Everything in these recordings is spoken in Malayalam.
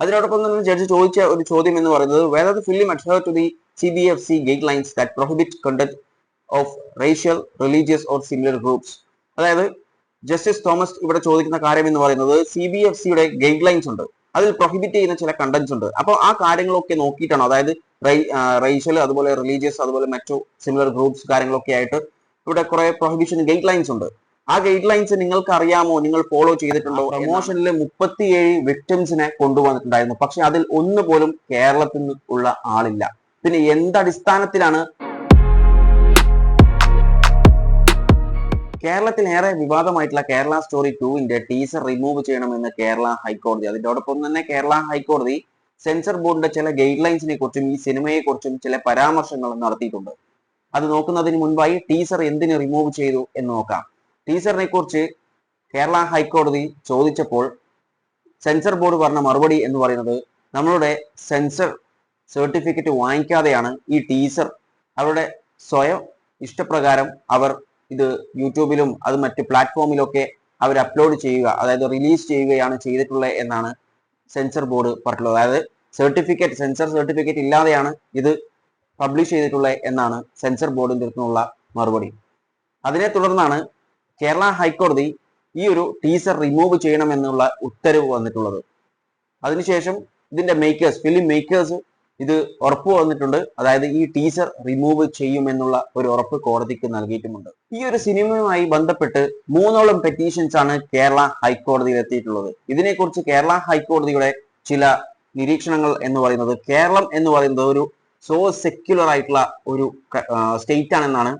അതിനോടൊപ്പം തന്നെ ജഡ്ജ് ചോദിച്ച ഒരു ചോദ്യം എന്ന് പറയുന്നത് whether the film adhere to the CBFC guidelines that prohibit conduct of racial, religious or similar groups. അതായത് ജസ്റ്റിസ് തോമസ് ഇവിടെ ചോദിക്കുന്ന കാര്യം എന്ന് പറയുന്നത് CBFCയുടെ ഗൈഡ് ലൈൻസ് ഉണ്ട്, അതിൽ പ്രൊഹിബിറ്റ് ചെയ്യുന്ന ചില കണ്ടന്റ്സ് ഉണ്ട്. അപ്പോൾ ആ കാര്യങ്ങളൊക്കെ നോക്കിയിട്ടാണ്, അതായത് റേഷ്യൽ, അതുപോലെ റിലീജിയസ്, അതുപോലെ മറ്റു സിമിലർ ഗ്രൂപ്പ്സ് കാര്യങ്ങളൊക്കെ ആയിട്ട് ഇവിടെ കുറെ പ്രൊഹിബിഷൻ ഗൈഡ് ലൈൻസ് ഉണ്ട്. ആ ഗൈഡ് ലൈൻസ് നിങ്ങൾക്ക് അറിയാമോ, നിങ്ങൾ ഫോളോ ചെയ്തിട്ടുണ്ടോ? പ്രൊമോഷനിൽ 37 വിക്ടിംസിനെ കൊണ്ടുവന്നിട്ടുണ്ടായിരുന്നു, പക്ഷെ അതിൽ ഒന്ന് പോലും കേരളത്തിൽ ഉള്ള ആളില്ല. പിന്നെ എന്തടിസ്ഥാനത്തിലാണ് കേരളത്തിൽ ഏറെ വിവാദമായിട്ടുള്ള കേരള സ്റ്റോറി 2ന്റെ ടീസർ റിമൂവ് ചെയ്യണമെന്ന് കേരള ഹൈക്കോടതി? അതിനോടൊപ്പം തന്നെ കേരള ഹൈക്കോടതി സെൻസർ ബോർഡിന്റെ ചില ഗൈഡ് ലൈൻസിനെ കുറിച്ചും ഈ സിനിമയെ കുറിച്ചും ചില പരാമർശങ്ങൾ നടത്തിയിട്ടുണ്ട്. അത് നോക്കുന്നതിന് മുൻപായി ടീസർ എന്തിന് റിമൂവ് ചെയ്തു എന്ന് നോക്കാം. ടീസറിനെ കുറിച്ച് കേരള ഹൈക്കോടതി ചോദിച്ചപ്പോൾ സെൻസർ ബോർഡ് പറഞ്ഞ മറുപടി എന്ന് പറയുന്നത്, നമ്മളുടെ സെൻസർ സർട്ടിഫിക്കറ്റ് വാങ്ങിക്കാതെയാണ് ഈ ടീസർ അവരുടെ സ്വയം ഇഷ്ടപ്രകാരം അവർ ഇത് യൂട്യൂബിലും അത് മറ്റ് പ്ലാറ്റ്ഫോമിലൊക്കെ അവർ അപ്ലോഡ് ചെയ്യുക, അതായത് റിലീസ് ചെയ്യുകയാണ് ചെയ്തിട്ടുള്ളത് എന്നാണ് സെൻസർ ബോർഡ് പറഞ്ഞിട്ടുള്ളത്. അതായത് സെൻസർ സർട്ടിഫിക്കറ്റ് ഇല്ലാതെയാണ് ഇത് പബ്ലിഷ് ചെയ്തിട്ടുള്ളത് എന്നാണ് സെൻസർ ബോർഡിന്റെ അടുത്തുനിന്നുള്ള മറുപടി. അതിനെ തുടർന്നാണ് കേരള ഹൈക്കോടതി ഈ ഒരു ടീസർ റിമൂവ് ചെയ്യണമെന്നുള്ള ഉത്തരവ് വന്നിട്ടുള്ളത്. അതിനുശേഷം ഇതിന്റെ ഫിലിം മേക്കേഴ്സ് ഇത് ഉറപ്പ് വന്നിട്ടുണ്ട്, അതായത് ഈ ടീസർ റിമൂവ് ചെയ്യുമെന്നുള്ള ഒരു ഉറപ്പ് കോടതിക്ക് നൽകിയിട്ടുമുണ്ട്. ഈ ഒരു സിനിമയുമായി ബന്ധപ്പെട്ട് 3ഓളം പെറ്റീഷൻസ് ആണ് കേരള ഹൈക്കോടതിയിൽ എത്തിയിട്ടുള്ളത്. ഇതിനെക്കുറിച്ച് കേരള ഹൈക്കോടതിയുടെ ചില നിരീക്ഷണങ്ങൾ എന്ന് പറയുന്നത്, കേരളം എന്ന് പറയുന്നത് ഒരു സെക്യുലർ ആയിട്ടുള്ള ഒരു സ്റ്റേറ്റ് ആണെന്നാണ്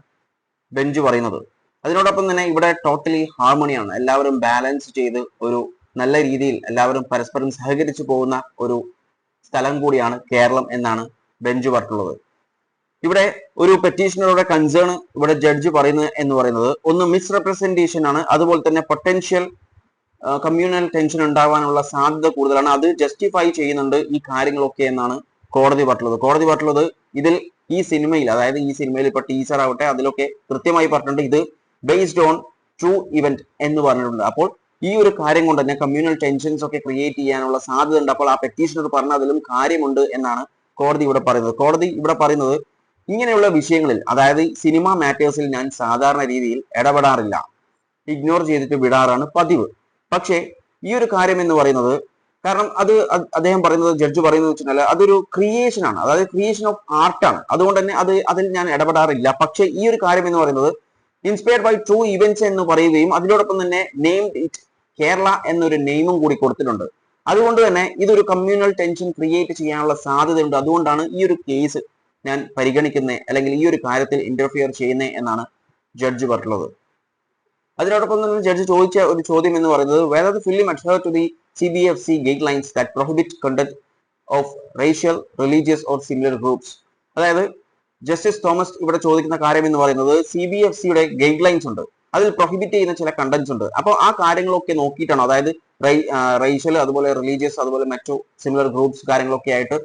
ബെഞ്ച് പറയുന്നത്. അതിനോടൊപ്പം തന്നെ ഇവിടെ ടോട്ടലി ഹാർമണിയാണ്, എല്ലാവരും ബാലൻസ് ചെയ്ത് ഒരു നല്ല രീതിയിൽ എല്ലാവരും പരസ്പരം സഹകരിച്ചു പോകുന്ന ഒരു സ്ഥലം കൂടിയാണ് കേരളം എന്നാണ് ബെഞ്ച് പറഞ്ഞിട്ടുള്ളത്. ഇവിടെ ഒരു പെറ്റീഷണറുടെ കൺസേൺ ഇവിടെ ജഡ്ജ് പറയുന്നത് എന്ന് പറയുന്നത്, ഒന്ന് മിസ്റെപ്രസെന്റേഷൻ ആണ്, അതുപോലെ തന്നെ പൊട്ടൻഷ്യൽ കമ്മ്യൂണൽ ടെൻഷൻ ഉണ്ടാവാനുള്ള സാധ്യത കൂടുതലാണ്, അത് ജസ്റ്റിഫൈ ചെയ്യുന്നുണ്ട് ഈ കാര്യങ്ങളൊക്കെ എന്നാണ് കോടതി പറഞ്ഞിട്ടുള്ളത്. ഇതിൽ ഈ സിനിമയിൽ, അതായത് ഈ സിനിമയിൽ ഇപ്പൊ ടീച്ചർ ആവട്ടെ അതിലൊക്കെ കൃത്യമായി പറഞ്ഞിട്ടുണ്ട് ഇത് ബേസ്ഡ് ഓൺ ട്രൂ ഇവന്റ് എന്ന് പറഞ്ഞിട്ടുണ്ട്. അപ്പോൾ ഈ ഒരു കാര്യം കൊണ്ട് തന്നെ കമ്മ്യൂണൽ ടെൻഷൻസ് ഒക്കെ ക്രിയേറ്റ് ചെയ്യാനുള്ള സാധ്യത ഉണ്ട്. അപ്പോൾ ആ പെറ്റീഷണർ പറഞ്ഞ അതിലും കാര്യമുണ്ട് എന്നാണ് കോടതി ഇവിടെ പറയുന്നത്. ഇങ്ങനെയുള്ള വിഷയങ്ങളിൽ, അതായത് സിനിമ മാറ്റേഴ്സിൽ ഞാൻ സാധാരണ രീതിയിൽ ഇടപെടാറില്ല, ഇഗ്നോർ ചെയ്തിട്ട് വിടാറാണ് പതിവ്. പക്ഷേ ഈ ഒരു കാര്യം എന്ന് പറയുന്നത്, കാരണം അത് അദ്ദേഹം പറയുന്നത്, ജഡ്ജ് പറയുന്നത് വെച്ചാൽ അതൊരു ക്രിയേഷൻ ആണ്, അതായത് ക്രിയേഷൻ ഓഫ് ആർട്ടാണ്, അതുകൊണ്ട് തന്നെ അതിൽ ഞാൻ ഇടപെടാറില്ല. പക്ഷേ ഈ ഒരു കാര്യം എന്ന് പറയുന്നത് ഇൻസ്പയർഡ് ബൈ ട്രൂ ഇവന്റ്സ് എന്ന് പറയുകയും അതിനോടൊപ്പം തന്നെ നെയിംഡ് ഇറ്റ് കേരള എന്നൊരു നെയിമും കൂടി കൊടുത്തിട്ടുണ്ട്. അതുകൊണ്ട് തന്നെ ഇതൊരു കമ്മ്യൂണൽ ടെൻഷൻ ക്രിയേറ്റ് ചെയ്യാനുള്ള സാധ്യതയുണ്ട്. അതുകൊണ്ടാണ് ഈ ഒരു കേസ് ഞാൻ പരിഗണിക്കുന്നത്, അല്ലെങ്കിൽ ഈ ഒരു കാര്യത്തിൽ ഇന്റർഫിയർ ചെയ്യുന്നത് എന്നാണ് ജഡ്ജ് പറഞ്ഞിട്ടുള്ളത്. അതിനോടൊപ്പം തന്നെ ജഡ്ജ് ചോദിച്ച ഒരു ചോദ്യം എന്ന് പറയുന്നത്, whether the film adhere to the CBFC guidelines that prohibit conduct of racial, religious or similar groups. അതായത് ജസ്റ്റിസ് തോമസ് ഇവിടെ ചോദിക്കുന്ന കാര്യം എന്ന് പറയുന്നത്, CBFCയുടെ ഗൈഡ് ലൈൻസ് ഉണ്ട്, അതിൽ പ്രൊഹിബിറ്റ് ചെയ്യുന്ന ചില കണ്ടന്റ്സ് ഉണ്ട്. അപ്പോൾ ആ കാര്യങ്ങളൊക്കെ നോക്കിയിട്ടാണ്, അതായത് റേഷ്യൽ, അതുപോലെ റിലീജിയസ്, അതുപോലെ മറ്റു സിമിലർ ഗ്രൂപ്പ്സ് കാര്യങ്ങളൊക്കെ ആയിട്ട്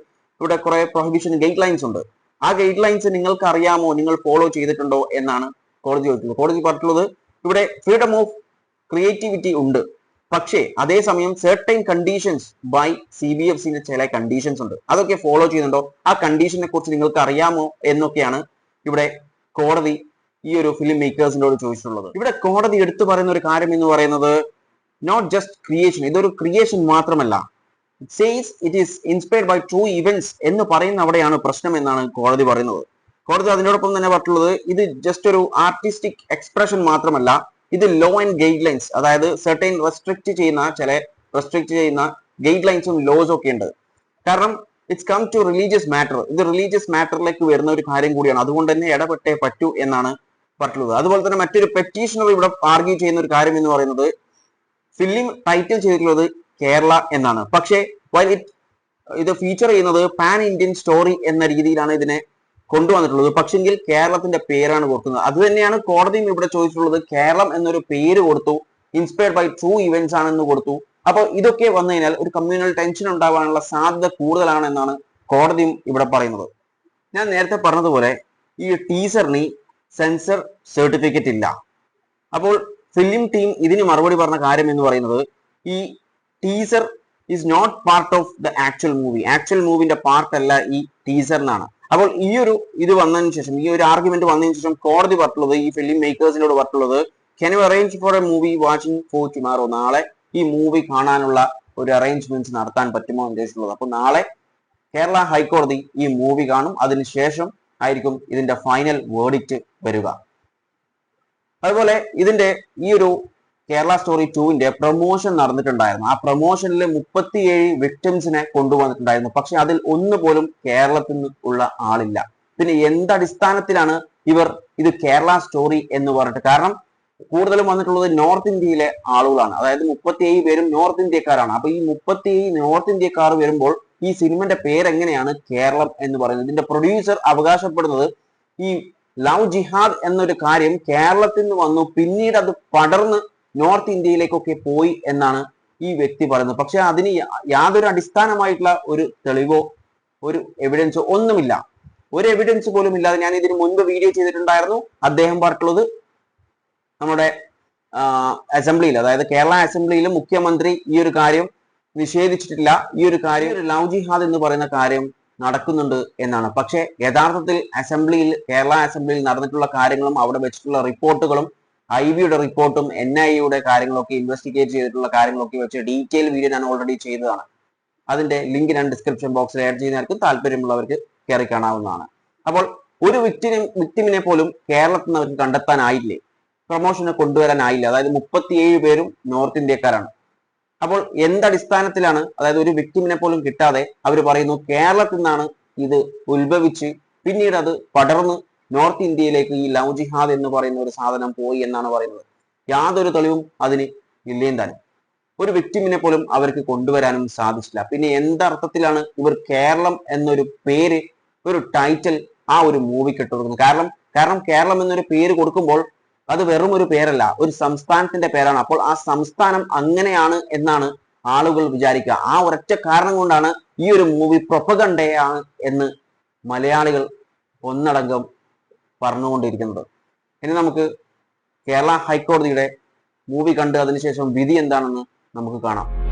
ഇവിടെ കുറെ പ്രൊഹിബിഷൻ ഗൈഡ് ലൈൻസ് ഉണ്ട്. ആ ഗൈഡ് ലൈൻസ് നിങ്ങൾക്ക് അറിയാമോ, നിങ്ങൾ ഫോളോ ചെയ്തിട്ടുണ്ടോ എന്നാണ് കോടതി ചോദിക്കുന്നത്. കോടതി പറഞ്ഞിട്ടുള്ളത് ഇവിടെ ഫ്രീഡം ഓഫ് ക്രിയേറ്റിവിറ്റി ഉണ്ട്, പക്ഷേ അതേസമയം സെർട്ടൈൻ കണ്ടീഷൻസ് ബൈ CBFCന്റെ ചില കണ്ടീഷൻസ് ഉണ്ട്, അതൊക്കെ ഫോളോ ചെയ്യുന്നുണ്ടോ, ആ കണ്ടീഷനെ കുറിച്ച് നിങ്ങൾക്ക് അറിയാമോ എന്നൊക്കെയാണ് ഇവിടെ കോടതി ഈ ഒരു ഫിലിം മേക്കേഴ്സിനോട് ചോദിച്ചിട്ടുള്ളത്. ഇവിടെ കോടതി എടുത്തു പറയുന്ന ഒരു കാര്യം എന്ന് പറയുന്നത്, നോട്ട് ജസ്റ്റ് ക്രിയേഷൻ, ഇതൊരു ക്രിയേഷൻ മാത്രമല്ല, it says it is inspired by true events എന്ന് പറയുന്ന അവിടെയാണ് പ്രശ്നം എന്നാണ് കോടതി പറയുന്നത്. കോടതി അതിനോടൊപ്പം തന്നെ പറഞ്ഞിട്ടുള്ളത്, ഇത് ജസ്റ്റ് ഒരു ആർട്ടിസ്റ്റിക് എക്സ്പ്രഷൻ മാത്രമല്ല, ഇത് ലോ ആൻഡ് ഗൈഡ് ലൈൻസ്, അതായത് സെർട്ടൈൻ റെസ്ട്രിക്റ്റ് ചെയ്യുന്ന ഗൈഡ് ലൈൻസും ലോസും ഒക്കെ ഉണ്ട്. കാരണം it's come to religious matter, ഇത് റിലീജിയസ് മാറ്ററിലേക്ക് വരുന്ന ഒരു കാര്യം കൂടിയാണ്, അതുകൊണ്ട് തന്നെ ഇടപെട്ടേ പറ്റൂ എന്നാണ് പറഞ്ഞിട്ടുള്ളത്. അതുപോലെ തന്നെ മറ്റൊരു പെറ്റീഷണർ ഇവിടെ ആർഗ്യൂ ചെയ്യുന്ന ഒരു കാര്യം എന്ന് പറയുന്നത്, ഫിലിം ടൈറ്റിൽ ചെയ്തിട്ടുള്ളത് കേരള എന്നാണ്, പക്ഷേ ഇത് ഫീച്ചർ ചെയ്യുന്നത് പാൻ ഇന്ത്യൻ സ്റ്റോറി എന്ന രീതിയിലാണ് ഇതിനെ കൊണ്ടുവന്നിട്ടുള്ളത്. പക്ഷെങ്കിൽ കേരളത്തിന്റെ പേരാണ് കൊടുക്കുന്നത്. അത് തന്നെയാണ് കോടതിയും ഇവിടെ ചോദിച്ചിട്ടുള്ളത്, കേരളം എന്നൊരു പേര് കൊടുത്തു, ഇൻസ്പയർഡ് ബൈ ട്രൂ ഇവന്റ്സ് ആണെന്ന് കൊടുത്തു. അപ്പോൾ ഇതൊക്കെ വന്നു കഴിഞ്ഞാൽ ഒരു കമ്മ്യൂണൽ ടെൻഷൻ ഉണ്ടാവാനുള്ള സാധ്യത കൂടുതലാണെന്നാണ് കോടതിയും ഇവിടെ പറയുന്നത്. ഞാൻ നേരത്തെ പറഞ്ഞതുപോലെ ഈ ടീസറിന് സെൻസർ സർട്ടിഫിക്കറ്റ് ഇല്ല. അപ്പോൾ ഫിലിം ടീം ഇതിന് മറുപടി പറഞ്ഞ കാര്യം എന്ന് പറയുന്നത്, ഈ teaser is not part of the actual movie. Actual മൂവിന്റെ പാർട്ട് അല്ല ഈ ടീസർ എന്നാണ്. അപ്പോൾ ഈ ഒരു ഇത് വന്നതിന് ശേഷം, ഈ ഒരു ആർഗ്യുമെന്റ് വന്നതിന് ശേഷം കോടതി പറഞ്ഞിട്ടുള്ളത്, ഈ ഫിലിം മേക്കേഴ്സിനോട് പറഞ്ഞിട്ടുള്ളത്, can you arrange for a movie watching for tomorrow? നാളെ ഈ മൂവി കാണാനുള്ള ഒരു അറേഞ്ച്മെന്റ്സ് നടത്താൻ പറ്റുമോ എന്ന് ചോദിച്ചിട്ടുള്ളത്. അപ്പൊ നാളെ കേരള ഹൈക്കോടതി ഈ മൂവി കാണും. അതിനുശേഷം ആയിരിക്കും ഇതിന്റെ ഫൈനൽ വേർഡിക്റ്റ് വരിക. അതുപോലെ ഇതിന്റെ ഈ ഒരു കേരള സ്റ്റോറി 2ന്റെ പ്രൊമോഷൻ നടന്നിട്ടുണ്ടായിരുന്നു. ആ പ്രൊമോഷനിൽ 37 വിക്ടിംസിനെ കൊണ്ടുവന്നിട്ടുണ്ടായിരുന്നു. പക്ഷെ അതിൽ ഒന്നുപോലും കേരളത്തിൽ നിന്ന് ഉള്ള ആളില്ല. പിന്നെ എന്തടിസ്ഥാനത്തിലാണ് ഇവർ ഇത് കേരള സ്റ്റോറി എന്ന് പറഞ്ഞിട്ട്? കാരണം കൂടുതലും വന്നിട്ടുള്ളത് നോർത്ത് ഇന്ത്യയിലെ ആളുകളാണ്. അതായത് 37 പേരും നോർത്ത് ഇന്ത്യക്കാരാണ്. അപ്പൊ ഈ 37 നോർത്ത് ഇന്ത്യക്കാർ വരുമ്പോൾ ഈ സിനിമന്റെ പേരെങ്ങനെയാണ് കേരളം എന്ന് പറയുന്നത്? ഇതിന്റെ പ്രൊഡ്യൂസർ അവകാശപ്പെടുന്നത് ഈ ലവ് ജിഹാദ് എന്നൊരു കാര്യം കേരളത്തിൽ നിന്ന് വന്നു, പിന്നീട് അത് പടർന്ന് നോർത്ത് ഇന്ത്യയിലേക്കൊക്കെ പോയി എന്നാണ് ഈ വ്യക്തി പറയുന്നത്. പക്ഷെ അതിന് യാതൊരു അടിസ്ഥാനമായിട്ടുള്ള ഒരു തെളിവോ ഒരു എവിഡൻസോ ഒന്നുമില്ല. ഒരു എവിഡൻസ് പോലും ഇല്ലാതെ, ഞാൻ ഇതിന് മുൻപ് വീഡിയോ ചെയ്തിട്ടുണ്ടായിരുന്നു, അദ്ദേഹം പറഞ്ഞിട്ടുള്ളത് നമ്മുടെ അസംബ്ലിയിൽ, അതായത് കേരള അസംബ്ലിയിൽ മുഖ്യമന്ത്രി ഈ ഒരു കാര്യം നിഷേധിച്ചിട്ടില്ല. ഈ ഒരു കാര്യം ലവ് ജിഹാദ് എന്ന് പറയുന്ന കാര്യം നടക്കുന്നുണ്ട് എന്നാണ്. പക്ഷെ യഥാർത്ഥത്തിൽ അസംബ്ലിയിൽ, കേരള അസംബ്ലിയിൽ നടന്നിട്ടുള്ള കാര്യങ്ങളും അവിടെ വെച്ചിട്ടുള്ള റിപ്പോർട്ടുകളും, ഐബിയുടെ റിപ്പോർട്ടും NIA കാര്യങ്ങളൊക്കെ ഇൻവെസ്റ്റിഗേറ്റ് ചെയ്തിട്ടുള്ള കാര്യങ്ങളൊക്കെ വെച്ച് ഡീറ്റെയിൽ വീഡിയോ ഞാൻ ഓൾറെഡി ചെയ്തതാണ്. അതിന്റെ ലിങ്ക് ഞാൻ ഡിസ്ക്രിപ്ഷൻ ബോക്സിൽ ആഡ് ചെയ്യുന്നവർക്കും താല്പര്യമുള്ളവർക്ക് കയറി കാണാവുന്നതാണ്. അപ്പോൾ ഒരു വിക്ടിമിനെ പോലും കേരളത്തിൽ നിന്ന് അവർക്ക് കണ്ടെത്താനായില്ലേ? പ്രൊമോഷന് കൊണ്ടുവരാനായില്ല. അതായത് 37 പേരും നോർത്ത് ഇന്ത്യക്കാരാണ്. അപ്പോൾ എന്തടിസ്ഥാനത്തിലാണ്, അതായത് ഒരു വിക്ടിമിനെ പോലും കിട്ടാതെ അവർ പറയുന്നു കേരളത്തിൽ നിന്നാണ് ഇത് ഉത്ഭവിച്ച് പിന്നീട് അത് പടർന്ന് നോർത്ത് ഇന്ത്യയിലേക്ക് ഈ ലവ് ജിഹാദ് എന്ന് പറയുന്ന ഒരു സാധനം പോയി എന്നാണ് പറയുന്നത്? യാതൊരു തെളിവും അതിന് ഇല്ലേം താനും. ഒരു വിക്ടിമിനെ പോലും അവർക്ക് കൊണ്ടുവരാനും സാധിച്ചില്ല. പിന്നെ എന്തർത്ഥത്തിലാണ് ഇവർ കേരളം എന്നൊരു പേര്, ഒരു ടൈറ്റിൽ ആ ഒരു മൂവിക്ക് ഇട്ട് കൊടുക്കുന്നത്? കാരണം കേരളം എന്നൊരു പേര് കൊടുക്കുമ്പോൾ അത് വെറും ഒരു പേരല്ല, ഒരു സംസ്ഥാനത്തിന്റെ പേരാണ്. അപ്പോൾ ആ സംസ്ഥാനം അങ്ങനെയാണ് എന്നാണ് ആളുകൾ വിചാരിക്കുക. ആ ഒരൊറ്റ കാരണം കൊണ്ടാണ് ഈ ഒരു മൂവി പ്രൊപ്പഗണ്ടയാണ് എന്ന് മലയാളികൾ ഒന്നടങ്കം പറഞ്ഞുകൊണ്ടിരിക്കുന്നത്. ഇനി നമുക്ക് കേരള ഹൈക്കോടതിയുടെ മൂവി കണ്ട് അതിനുശേഷം വിധി എന്താണെന്ന് നമുക്ക് കാണാം.